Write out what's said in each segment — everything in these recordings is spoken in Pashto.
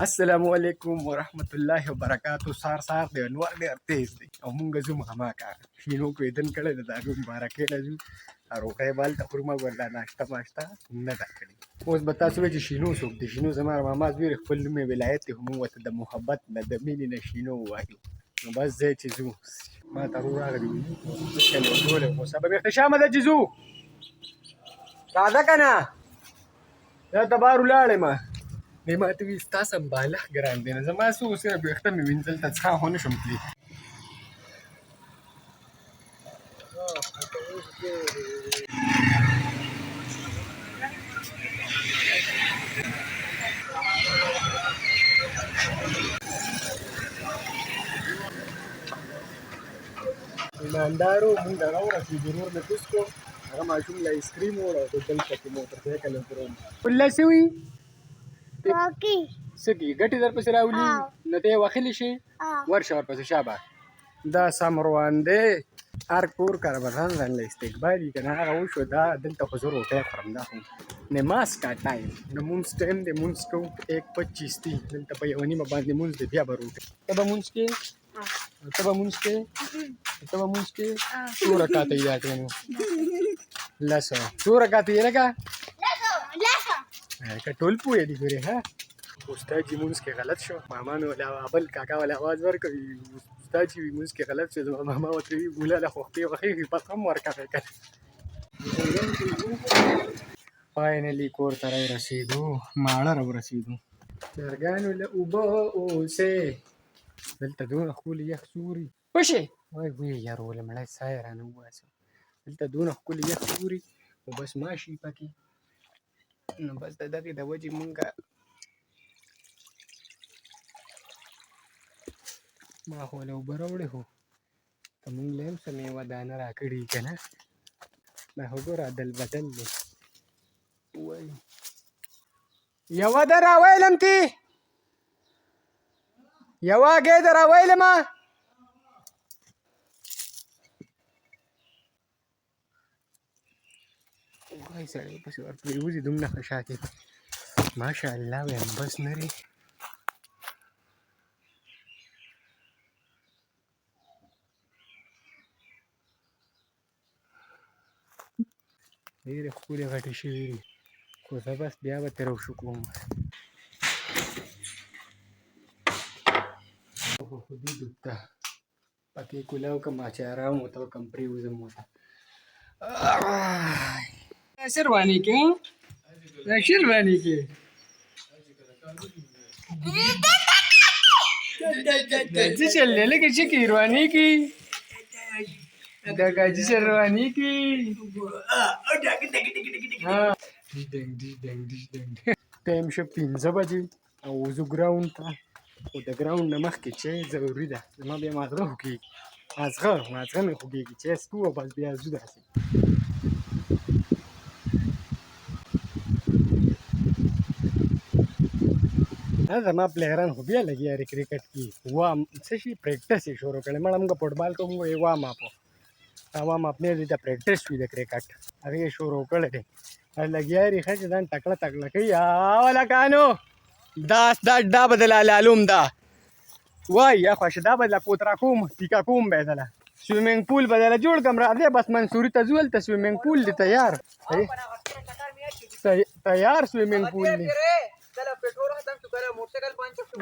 السلام علیکم ورحمت الله وبرکاتو. سار دی انوار ډېر تیز دی او مونږ ځو مهماکه شینو کو دیدن کړی د هغې مبارکۍ له ځو روټۍ به هلته خورو. موږ ورله ناشته ماشته نه ده کړې. اوس به تاسو وایئ چې شینو څوک دی. شینو زما ماما زوی دی، خپل نوم یې ولایت دی، خو موږ ورته د محبت نه د مینې نه شینو وایو. نو بس ځای چې ځو ما ته ورو راغلی وي کلي ټولی خو سبب اختشامه ده چې ځو راځه که نه دا ته بار ولاړې ما دی ما ته وایي ستا سمبالښت ګران دی. نو زما څه اوس ویښته مې وینځل ته څښا خو نه شم تللی. ایماندارو مونږ هغه ورسېدو، ورور مې کوز کړو، هغه ماشوم له ایسکریم وړ او دلته کې موټرسایکل یې دروم. والله څه وي څه کي ګټې درپسې راولي نو ته یې وهلی شې ورشه ورپسې شابه. دا سم روان دی، هر کور کره به ځان ځان له استقبال وي که نه. هغه وشو دا دلته خو زه روټۍ خورم، دا خو نماز کا ټایم د مونځ ټایم دی. مونځ کوو 1:25 دی دلته په 1:30 باندې مونځ دی، بیا به روټۍ. ته به مونځ کې ته به مونځ کې ته به مونځ کې څو رکعته یې دا ټایم 10 څو رکعته یې لکه که ټول پوهې دي ګورې ها. استاد جي مونځ کې غلط شو، ماما مې ولا بل کاکا ولا آواز ورکوي استاد جي مونځ کې غلط شو. زما ماما ورته وایي ګولاله خو خپې وخېږي پس هم ورکوې که نه. فاینلي کور ته رارسېدو، ماړه راورسېدو. چرګانو له اوبه اوسې دلته دونه ښکلي یخ سوري وشي وای وی یار وله مړی ساه یې رانه وباسه. دلته دونه ښکلي یخ سوري خو بس ماشي پکې. نو بس د دغې د وجې مونږه ما خو له اوبه راوړې خو که مونږ له هم څه میوه دانه راکړي که نه. دا خو ګوره عدل بدل دی. وایي یوه ده راویلم تی یوه هګۍ ده راویلمه. وای سړی پسې ورپرېوځي دومره ښه شاکې ماشاءالله وایم بس نرې. ډېرې ښکلې غټې شوي دي خو زه بس بیا به ترې روشو کوم. خو دې ډوبته پکې کولاو کړم چې ارام ورته وکړم پرېوځم ورته. شیرواني کې شیرواني کې څه چل دی لکه چې کیرواني کې دا ګاجي شیرواني کې ټایم شه 5 بجې او وځو ګراونډ ته. خو د ګراونډ نه مخکې چای ضروري ده. زما بیا ماغزه خوږېږي، ماغزه مې خوږېږي. چای څښو او بس بیا ځو داسې. زما پلیران خو بیا لګیا دی کرکټ کې. وام څه شي پریکټس یې شروع کړی. مړه موږ فوټبال کوو موږ یې وام اپ وام اپ نه دلته پریکټس وي د کرکټ هغې یې شروع کړی دی. لګیا دی ښه چې ځان تکړه تکړه کوي. هلکانو دا به دله لالوم دا وای یا خوښه دا به دله کوترا کوم پیکا کوم به دله سویمنګ پول به دله جوړ کړم. راځئ بس منصوري ته ځو هلته سویمنګ پول دی تیار سویمنګ پول دی.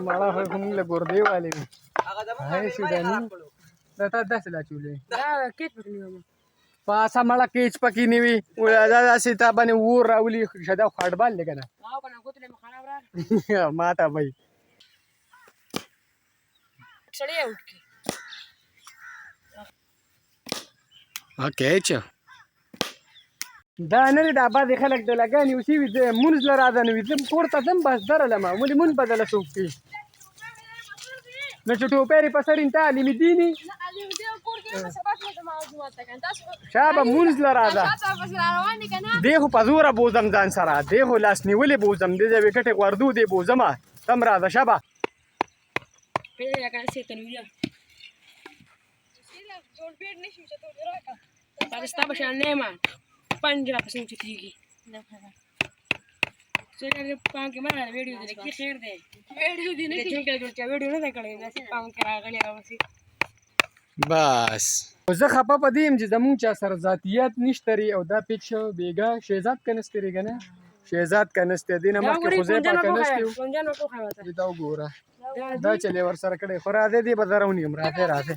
مړه خو موږ له ګردې والې وي هی سوداني دا تا داسې لا چولې پاسه مړه کیچ پکې نه وي دا داسې تا باندې اور راولي. ښه دا خو هډبال دی که نه ما ته وایي کیچ دا نه دی. دا بعضې خلک د لګانې اوسې وي مونځ له راځه نه وي زه کور ته ځم بس درلمه ولې مونځ به دله څوک کوي نو چې ټوپیرې په سر انت علم دیني شابه مونځ له راځه. دی خو په زوره بوځم ځان سره، دی خو لاس نیولې بوځم، دی د وکټې غوردو دی بوځمه. تم راځه شابه ستا په شان نه یم پنج راپسې اوچتېږي سوچا پام کې مړه ویډیو دې کې خیر دی ویډیو دې نه چې کله چې ویډیو نه کړې داسې پام کې راغلی اوسې بس زه خپه په دې یم چې زمونږ چا سره ذاتیت نشته ری او دا پیچ بیګا شهزاد کنستې ری کنه شهزاد کنستې دې نه مخکې خو زه پاک کنستې دا وګوره دا چلې ور سره کړې خو راځي دې بدرونی هم راځي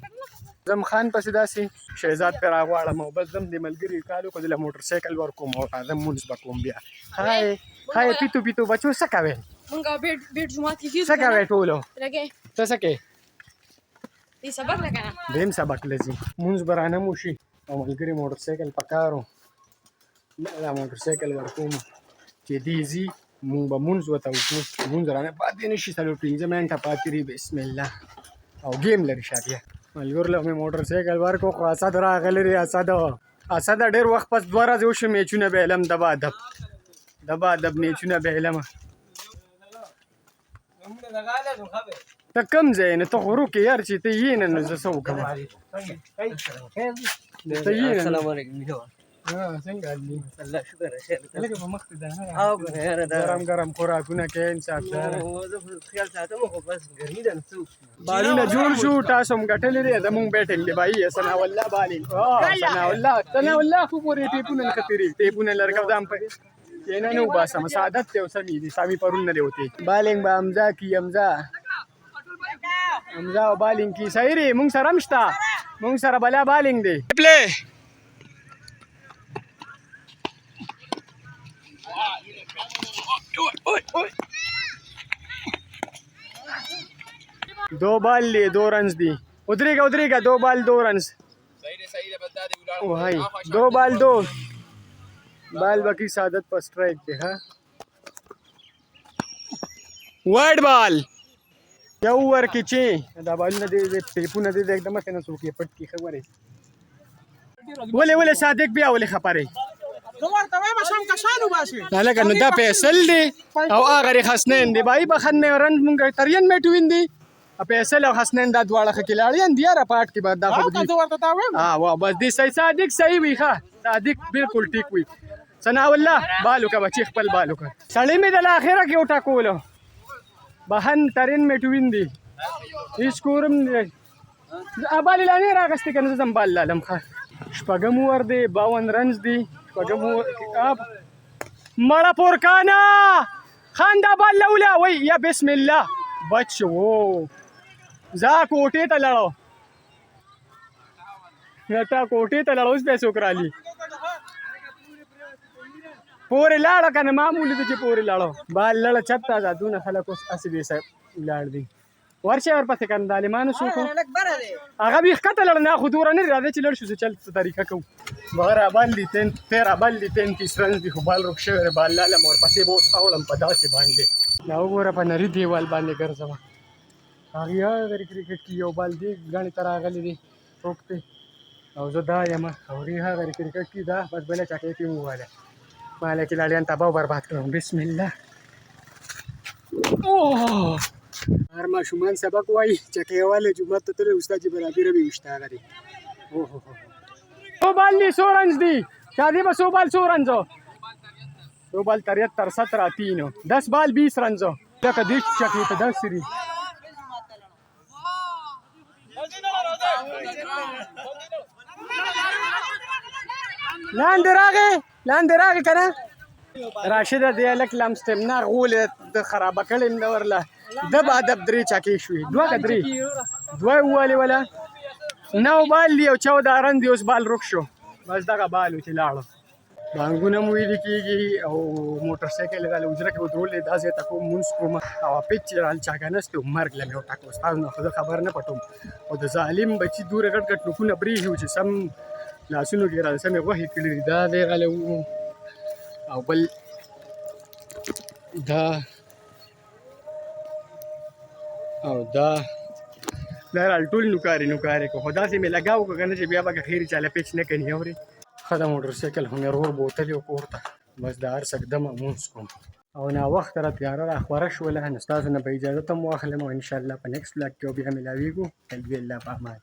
زم خان پسې داسې شهزاد پر راغواړم او بس زم دې ملګري کالو کو د موټر سایکل ور کوم او اعظم مونږ بکوم بیا هاي پیتو بچو څه کوي مونږ بیٹ جمعه کې څه کوي ټولو لګې څه څه کوي دې سبق لګا دیم سبق لذي مونږ برانه موشي او ملګري موټر سایکل پکارو دا موټر سایکل ور کوم چې دې زی مونږ به مونږ وته وکړو مونږ رانه پاتې نشي څلور 15 منټه پاتې ری بسم الله او گیم لري شادیه ملګر له موټر سایکل ورکو خو اسد راغلی ری اسد ډېر وخت پس دوه ورځې وشو میچونه به علم دبا ادب میچونه به علم ته کم ځای نه ته غرو کې یار چې ته یې نه زه څه وکړم ته یې نه السلام علیکم څنګه دي الله شکر شه لکه په مخ ته ده او غیر دا ګرم خوراکونه کې انصاف سره زه خیال ساتم خو بس ګرمي ده نو بالونه جوړ شو تاسو هم ګټلې دي زمونږ بیټینګ دی بھائی سنا والله بالینګ سنا والله خو پورې ټیپونه خطرې ټیپونه لرګو دام په کینه نو باسم سعادت ته سمې دي سامي پرون نه دی وته بالینګ با امزا کی امزا او بالینګ کی صحیح ری مونږ سره مشتا مونږ سره بلا بالینګ دی پلی दो बॉल लिए 2 रन्स दी उधरेगा 2 बॉल 2 रन्स भाई 2 बॉल 2 बॉल बाकी सादत पर स्ट्राइक पे हाँ वाइड बॉल क्या ओवर किचे दा बॉल न दे टेपू न दे एकदम से न सोकी पटकी खबर है बोले सादिक भी आवले खपारे لکه نو دا پیسل دی او هغه حسنین دی بای بخنه رن مونږ ترین میټوین دی پیسل او حسنین دا دواړه خکلاړین دی را پات کې بعد دا خو دی وا بس دی صادق صحیح وی ښه صادق بالکل ټیک وی ثنا والله بالو کا بچی خپل بالو کا سړی می د اخره کې وټا کولو بهن ترین میټوین دی هیڅ کورم ابال لانی راغست کنه زم بال لم ښه شپږم ور دی 52 رنز دی مړه پورکانا خاندا بال لولا وای یا بسم الله بچو زا کوټه ته لړو نتا کوټه ته لړو اوس پیسو کرالی پورې لاړه کنه معمولی ته چې پورې لاړو بال لړ چتا ځادونه خلک اوس اسی به سه لاړ دي ورشه ورپسې کنه ظالمانو شو هغه به ښکته لړ نه خو دوره نه راځي چې لړ شو چل طریقه کو بغیر باندې تیرا باندې 30 رنز دی خو بال روک شوی بال لاله مور پسې بوس اولم په داسې باندې دا وګوره په نری دیوال باندې ګرځم هغه غری کرکټ کې یو بال دی غاڼې تر اغلی دی روکته او زه دا یم اوري هغه غری کرکټ کې دا بس بل چا کې تیمو واله مالک لالیان تباہ برباد کړم بسم الله اوه هر ماشومان سبق وایي چکیواله جمعه ته تر استاد برابر به وشته غري اوه او بال دی 100 رنز دی شادی بس 100 بال 100 رنز 100 بال 73 17 3 10 بال 20 رنز دا کدی چکی ته 10 سری لاندې راغی کنه راشد دی الک لمستم نه غول د خراب کړم نو ورله د ادب درې چکی شوې دوه والی ولا نو بال دی او 14 رن دی اوس بال روک شو بس دغه بال چې لاړو بانګونه مو ویل کیږي او موټر سایکل غل وجره کې ودرول دا زه تاسو مونږ کوم او پیچ رال چاګانست مرګ لمه او تاسو نه خبر نه پټوم او د ظالم بچی دور غټ نکونه بری هو چې سم لاسونو کې را سمې غوښې کړي دا دی غل او بل دا او دا ټول نوکاري کو خدا سي مې لگاو کنه چې بیا به خیر چاله پیچ نه کني اوري خدا موټر سایکل هم ورور بوتل یو کوړه بس دا هر سکدم مونږ کوم او نا وخت را تیار را خبره شوله نستاسو نه به اجازه ته مو اخلم او ان شاء الله په نیکست بلاګ کې بیا ملاویږو تل وی الله په امان